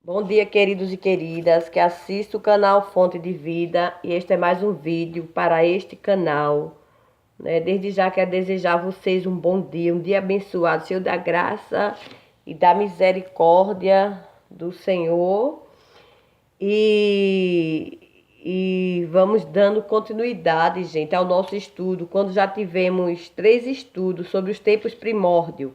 Bom dia, queridos e queridas, que assistem o canal Fonte de Vida, e este é mais um vídeo para este canal, né? Desde já quero desejar a vocês um bom dia, um dia abençoado, cheio da graça e da misericórdia do Senhor. E vamos dando continuidade, gente, ao nosso estudo. Quando já tivemos 3 estudos sobre os tempos primórdios,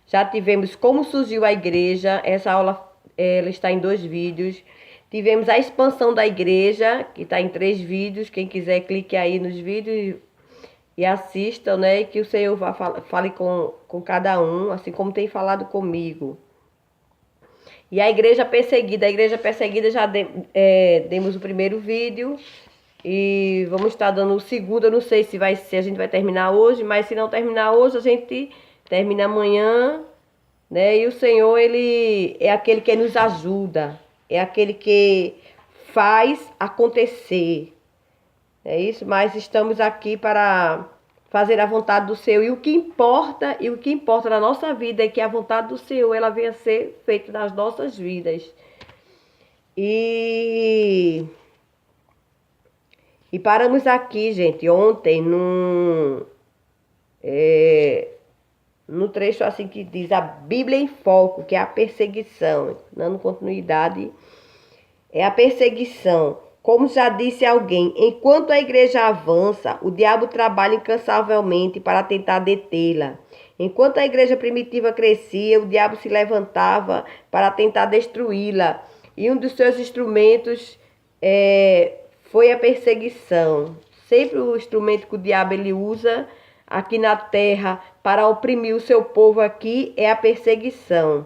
já tivemos como surgiu a igreja. Essa aula ela está em 2 vídeos. Tivemos a expansão da igreja, que está em 3 vídeos. Quem quiser, clique aí nos vídeos e assistam, né? E que o Senhor fale com cada um, assim como tem falado comigo. E a igreja perseguida já demos o primeiro vídeo. E vamos estar dando o segundo. Eu não sei se a gente vai terminar hoje, mas se não terminar hoje, a gente termina amanhã, né? E o Senhor, ele é aquele que nos ajuda, é aquele que faz acontecer. É isso, mas estamos aqui para fazer a vontade do Senhor. E o que importa na nossa vida é que a vontade do Senhor, ela venha a ser feita nas nossas vidas. E paramos aqui, gente, ontem no trecho assim que diz a Bíblia em foco, que é a perseguição. Dando continuidade, é a perseguição. Como já disse alguém, enquanto a igreja avança, o diabo trabalha incansavelmente para tentar detê-la. Enquanto a igreja primitiva crescia, o diabo se levantava para tentar destruí-la. E um dos seus instrumentos foi a perseguição. Sempre o instrumento que o diabo ele usa aqui na terra para oprimir o seu povo aqui é a perseguição.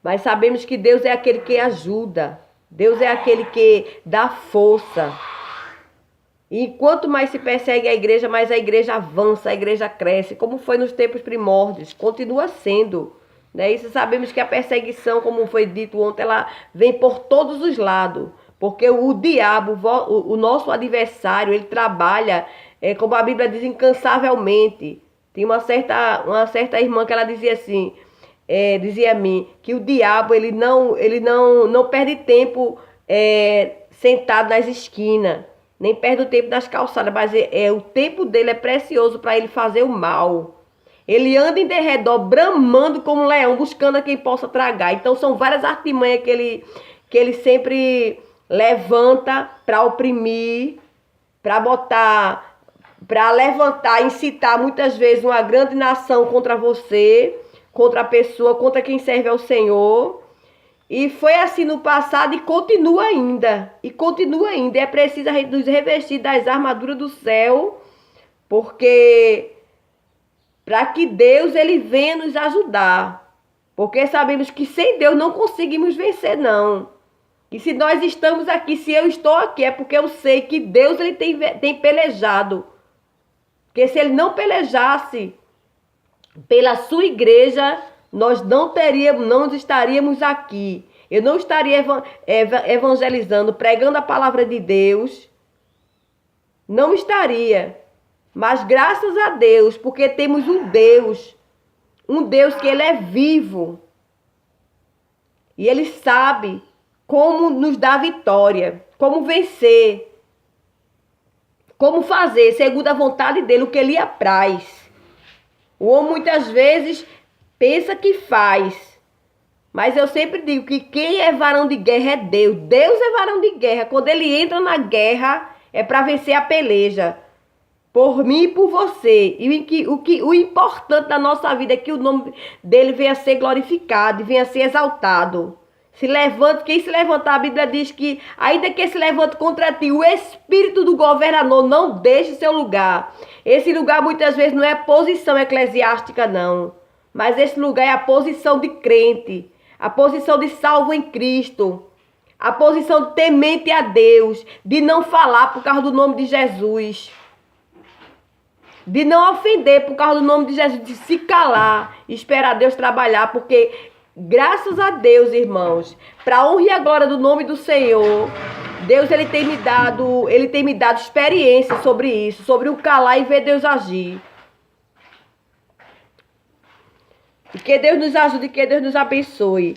Mas sabemos que Deus é aquele que ajuda. Deus é aquele que dá força. E quanto mais se persegue a igreja, mais a igreja avança, a igreja cresce, como foi nos tempos primórdios, continua sendo. Né? Isso sabemos que a perseguição, como foi dito ontem, ela vem por todos os lados. Porque o diabo, o nosso adversário, ele trabalha, como a Bíblia diz, incansavelmente. Tem uma certa irmã que ela dizia assim, dizia a mim, que o diabo ele não perde tempo sentado nas esquinas, nem perde o tempo nas calçadas, mas o tempo dele é precioso para ele fazer o mal. Ele anda em derredor, bramando como um leão, buscando a quem possa tragar. Então são várias artimanhas que ele sempre levanta para oprimir, para levantar, incitar muitas vezes uma grande nação contra você, contra a pessoa, contra quem serve ao Senhor. E foi assim no passado e continua ainda. E continua ainda. É preciso a gente nos revestir das armaduras do céu, porque para que Deus ele venha nos ajudar. Porque sabemos que sem Deus não conseguimos vencer, não. E se nós estamos aqui, se eu estou aqui, é porque eu sei que Deus ele tem pelejado. Porque se ele não pelejasse pela sua igreja, nós não estaríamos aqui. Eu não estaria evangelizando, pregando a palavra de Deus. Não estaria. Mas graças a Deus, porque temos um Deus que ele é vivo. E ele sabe como nos dar vitória, como vencer, como fazer segundo a vontade dele o que lhe apraz. O homem muitas vezes pensa que faz, mas eu sempre digo que quem é varão de guerra é Deus. Deus é varão de guerra. Quando ele entra na guerra é para vencer a peleja, por mim e por você. E o importante da nossa vida é que o nome dele venha a ser glorificado e venha a ser exaltado. Se levante, quem se levantar, a Bíblia diz que ainda que se levante contra ti, o espírito do governador não deixe seu lugar. Esse lugar muitas vezes não é posição eclesiástica, não. Mas esse lugar é a posição de crente, a posição de salvo em Cristo, a posição de temente a Deus, de não falar por causa do nome de Jesus, de não ofender por causa do nome de Jesus, de se calar e esperar Deus trabalhar, porque graças a Deus, irmãos, para a honra e a glória do nome do Senhor, Deus ele tem me dado experiência sobre isso, sobre o calar e ver Deus agir. E que Deus nos ajude, que Deus nos abençoe.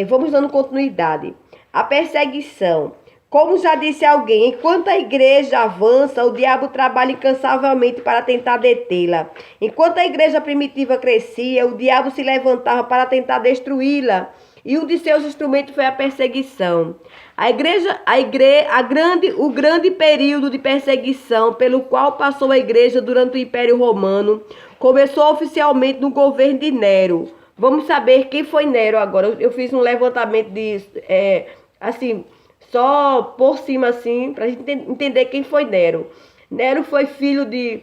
Vamos dando continuidade. A perseguição. Como já disse alguém, enquanto a igreja avança, o diabo trabalha incansavelmente para tentar detê-la. Enquanto a igreja primitiva crescia, o diabo se levantava para tentar destruí-la. E um de seus instrumentos foi a perseguição. O grande período de perseguição pelo qual passou a igreja durante o Império Romano começou oficialmente no governo de Nero. Vamos saber quem foi Nero agora. Eu fiz um levantamento assim, só por cima assim, para a gente entender quem foi Nero. Nero foi filho de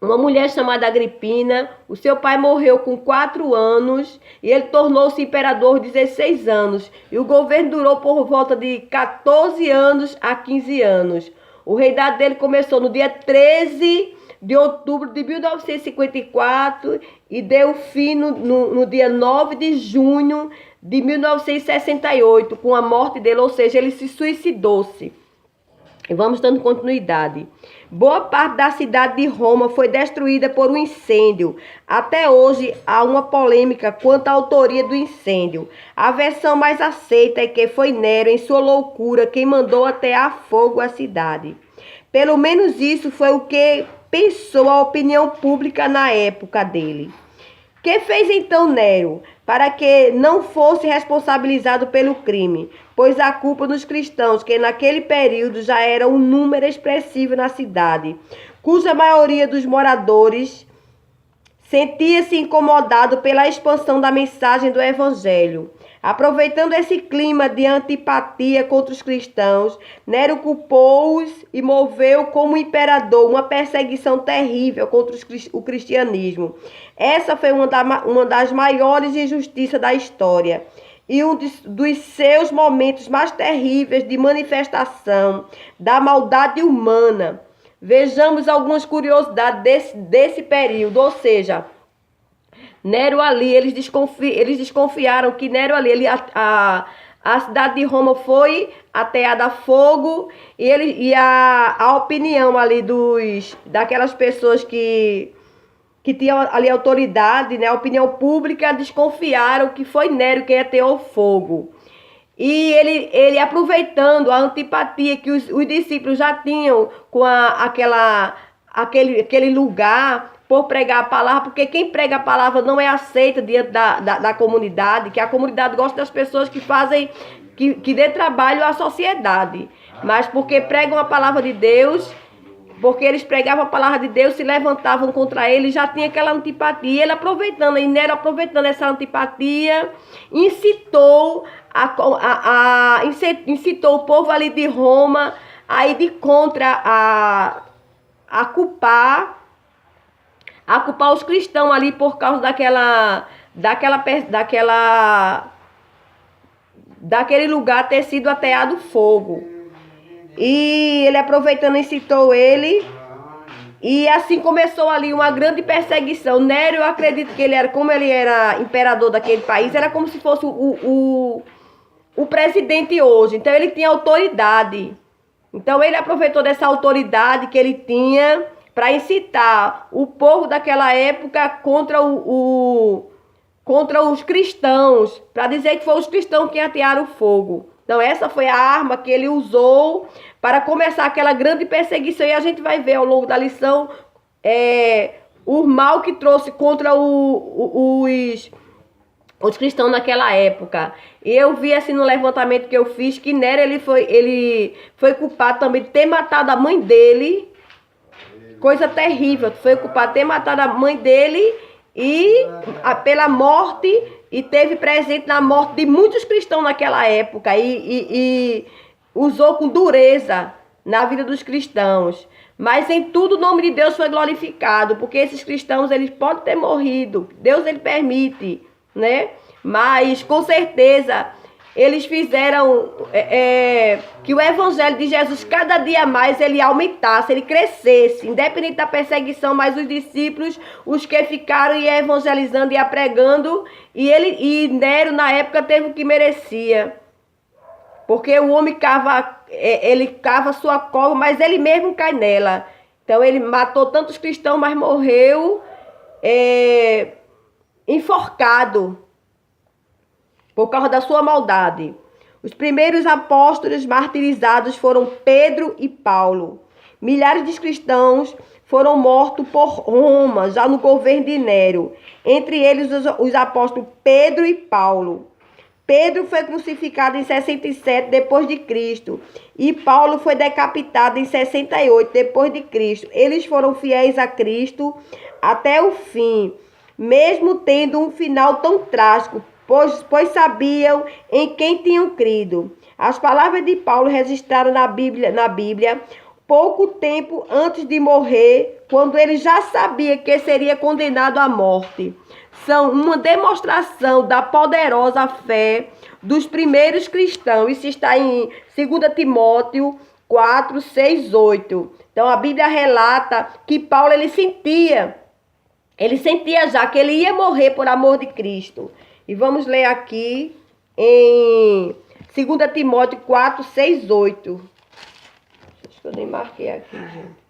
uma mulher chamada Agripina. O seu pai morreu com 4 anos e ele tornou-se imperador aos 16 anos. E o governo durou por volta de 14 anos a 15 anos. O reinado dele começou no dia 13 de outubro de 1954 e deu fim no dia 9 de junho de 1968, com a morte dele, ou seja, ele se suicidou-se. E vamos dando continuidade. Boa parte da cidade de Roma foi destruída por um incêndio. Até hoje há uma polêmica quanto à autoria do incêndio. A versão mais aceita é que foi Nero, em sua loucura, quem mandou atear fogo à cidade. Pelo menos isso foi o que pensou a opinião pública na época dele. Que fez então Nero? Para que não fosse responsabilizado pelo crime, pois a culpa dos cristãos, que naquele período já era um número expressivo na cidade, cuja maioria dos moradores sentia-se incomodado pela expansão da mensagem do Evangelho. Aproveitando esse clima de antipatia contra os cristãos, Nero culpou-os e moveu como imperador uma perseguição terrível contra o cristianismo. Essa foi uma das maiores injustiças da história e um dos seus momentos mais terríveis de manifestação da maldade humana. Vejamos algumas curiosidades desse período, ou seja, Nero ali, eles desconfiaram que Nero ali, a cidade de Roma foi ateada a fogo e a opinião ali daquelas pessoas que tinham ali autoridade, né, a opinião pública, desconfiaram que foi Nero quem ateou fogo. E ele aproveitando a antipatia que os discípulos já tinham com aquele lugar por pregar a palavra, porque quem prega a palavra não é aceita diante da comunidade, que a comunidade gosta das pessoas que fazem, que dê trabalho à sociedade, mas porque pregam a palavra de Deus, porque eles pregavam a palavra de Deus, se levantavam contra ele, já tinha aquela antipatia. E ele aproveitando, e Nero aproveitando essa antipatia, incitou o povo ali de Roma a ir de contra a culpar os cristãos ali por causa daquele lugar ter sido ateado fogo. E ele aproveitando incitou ele. E assim começou ali uma grande perseguição. Nero, eu acredito que como ele era imperador daquele país, era como se fosse o presidente hoje. Então ele tinha autoridade. Então ele aproveitou dessa autoridade que ele tinha para incitar o povo daquela época contra os cristãos, para dizer que foram os cristãos que atearam o fogo. Então essa foi a arma que ele usou para começar aquela grande perseguição. E a gente vai ver ao longo da lição o mal que trouxe contra os cristãos naquela época. E eu vi assim no levantamento que eu fiz que Nero ele foi culpado também de ter matado a mãe dele. Coisa terrível. Foi culpado de ter matado a mãe dele pela morte, e teve presente na morte de muitos cristãos naquela época e usou com dureza na vida dos cristãos. Mas em tudo o nome de Deus foi glorificado, porque esses cristãos eles podem ter morrido, Deus ele permite, né? Mas com certeza eles fizeram que o evangelho de Jesus cada dia mais ele aumentasse, ele crescesse, independente da perseguição. Mas os discípulos, os que ficaram evangelizando e pregando, e Nero na época teve o que merecia, porque o homem ele cava sua cova, mas ele mesmo cai nela. Então ele matou tantos cristãos, mas morreu enforcado. por causa da sua maldade. Os primeiros apóstolos martirizados foram Pedro e Paulo. Milhares de cristãos foram mortos por Roma, já no governo de Nero. Entre eles os apóstolos Pedro e Paulo. Pedro foi crucificado em 67 depois de Cristo e Paulo foi decapitado em 68 depois de Cristo. Eles foram fiéis a Cristo até o fim, mesmo tendo um final tão trágico, pois sabiam em quem tinham crido. As palavras de Paulo registradas na Bíblia pouco tempo antes de morrer, quando ele já sabia que seria condenado à morte, são uma demonstração da poderosa fé dos primeiros cristãos. Isso está em 2 Timóteo 4, 6, 8. Então a Bíblia relata que Paulo ele sentia já que ele ia morrer por amor de Cristo. E vamos ler aqui em 2 Timóteo 4, 6, 8. Acho que eu nem marquei aqui, gente.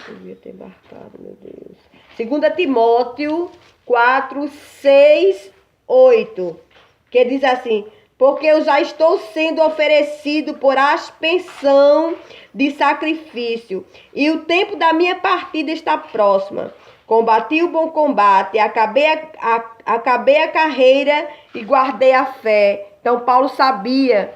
Eu devia ter marcado, meu Deus. 2 Timóteo 4, 6, 8. Que diz assim: porque eu já estou sendo oferecido por aspersão de sacrifício, e o tempo da minha partida está próxima. Combati o bom combate, acabei a carreira e guardei a fé. Então Paulo sabia